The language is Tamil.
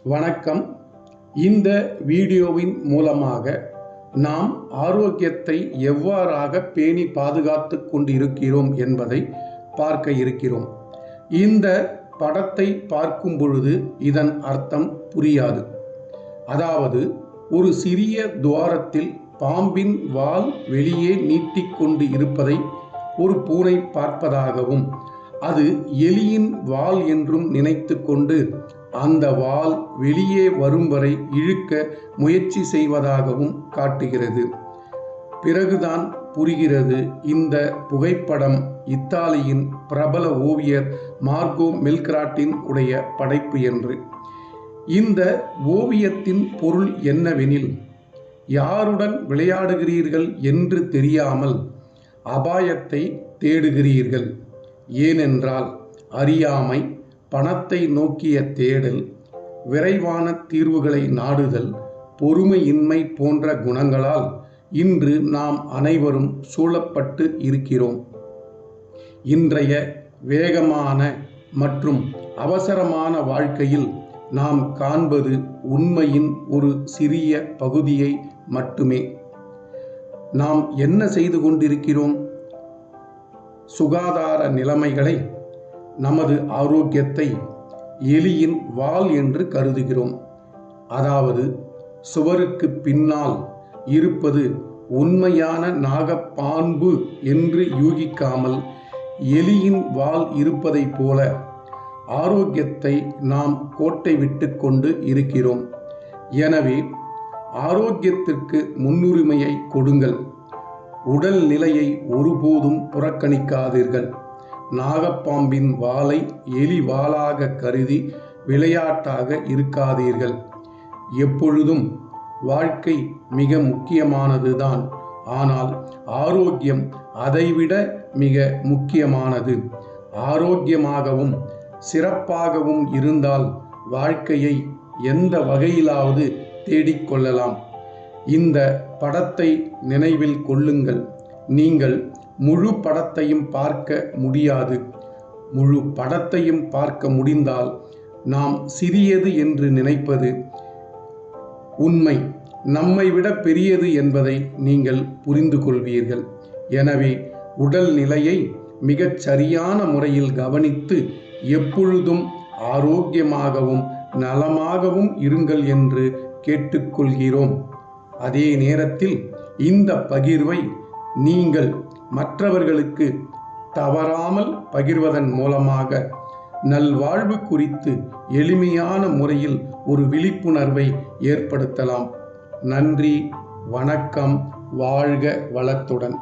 வணக்கம். இந்த வீடியோவின் மூலமாக நாம் ஆரோக்கியத்தை எவ்வாறாக பேணி பாதுகாத்து கொண்டிருக்கிறோம் என்பதை பார்க்க இருக்கிறோம். இந்த படத்தை பார்க்கும் பொழுது இதன் அர்த்தம் புரியாது. அதாவது, ஒரு சிறிய துவாரத்தில் பாம்பின் வால் வெளியே நீட்டிக்கொண்டு இருப்பதை ஒரு பூனை பார்ப்பதாகவும், அது எலியின் வால் என்றும் நினைத்து கொண்டு அந்த வால் வெளியே வரும் வரை இழுக்க முயற்சி செய்வதாகவும் காட்டுகிறது. பிறகுதான் புரிகிறது இந்த புகைப்படம் இத்தாலியின் பிரபல ஓவியர் மார்கோ மெல்கிராட்டின் உடைய படைப்பு என்று. இந்த ஓவியத்தின் பொருள் என்னவெனில், யாருடன் விளையாடுகிறீர்கள் என்று தெரியாமல் அபாயத்தை தேடுகிறீர்கள். ஏனென்றால் அறியாமை, பணத்தை நோக்கிய தேடல், விரைவான தீர்வுகளை நாடுதல், பொறுமையின்மை போன்ற குணங்களால் இன்று நாம் அனைவரும் சூழப்பட்டு இருக்கிறோம். இன்றைய வேகமான மற்றும் அவசரமான வாழ்க்கையில் நாம் காண்பது உண்மையின் ஒரு சிறிய பகுதியை மட்டுமே. நாம் என்ன செய்து கொண்டிருக்கிறோம்? சுகாதார நிலைமைகளை, நமது ஆரோக்கியத்தை எலியின் வால் என்று கருதுகிறோம். அதாவது, சுவருக்கு பின்னால் இருப்பது உண்மையான நாகப்பாம்பு என்று யூகிக்காமல் எலியின் வால் இருப்பதைப் போல ஆரோக்கியத்தை நாம் கோட்டை விட்டு கொண்டு இருக்கிறோம். எனவே ஆரோக்கியத்திற்கு முன்னுரிமையை கொடுங்கள். உடல் நிலையை ஒருபோதும் புறக்கணிக்காதீர்கள். நாகப்பாம்பின் வாலை எலி வாலாக கருதி விளையாட்டாக இருக்காதீர்கள். எப்பொழுதும் வாழ்க்கை மிக முக்கியமானதுதான், ஆனால் ஆரோக்கியம் அதைவிட மிக முக்கியமானது. ஆரோக்கியமாகவும் சிறப்பாகவும் இருந்தால் வாழ்க்கையை எந்த வகையிலாவது தேடிக்கொள்ளலாம். இந்த படத்தை நினைவில் கொள்ளுங்கள். நீங்கள் முழு படத்தையும் பார்க்க முடியாது. முழு படத்தையும் பார்க்க முடிந்தால் நாம் சிறியது என்று நினைப்பது உண்மை நம்மை விட பெரியது என்பதை நீங்கள் புரிந்து கொள்வீர்கள். எனவே உடல் நிலையை மிகச் சரியான முறையில் கவனித்து எப்பொழுதும் ஆரோக்கியமாகவும் நலமாகவும் இருங்கள் என்று கேட்டுக்கொள்கிறோம். அதே நேரத்தில் இந்த பகிர்வை நீங்கள் மற்றவர்களுக்கு தவறாமல் பகிர்வதன் மூலமாக நல்வாழ்வு குறித்து எளிமையான முறையில் ஒரு விழிப்புணர்வை ஏற்படுத்தலாம். நன்றி, வணக்கம், வாழ்க வளத்துடன்.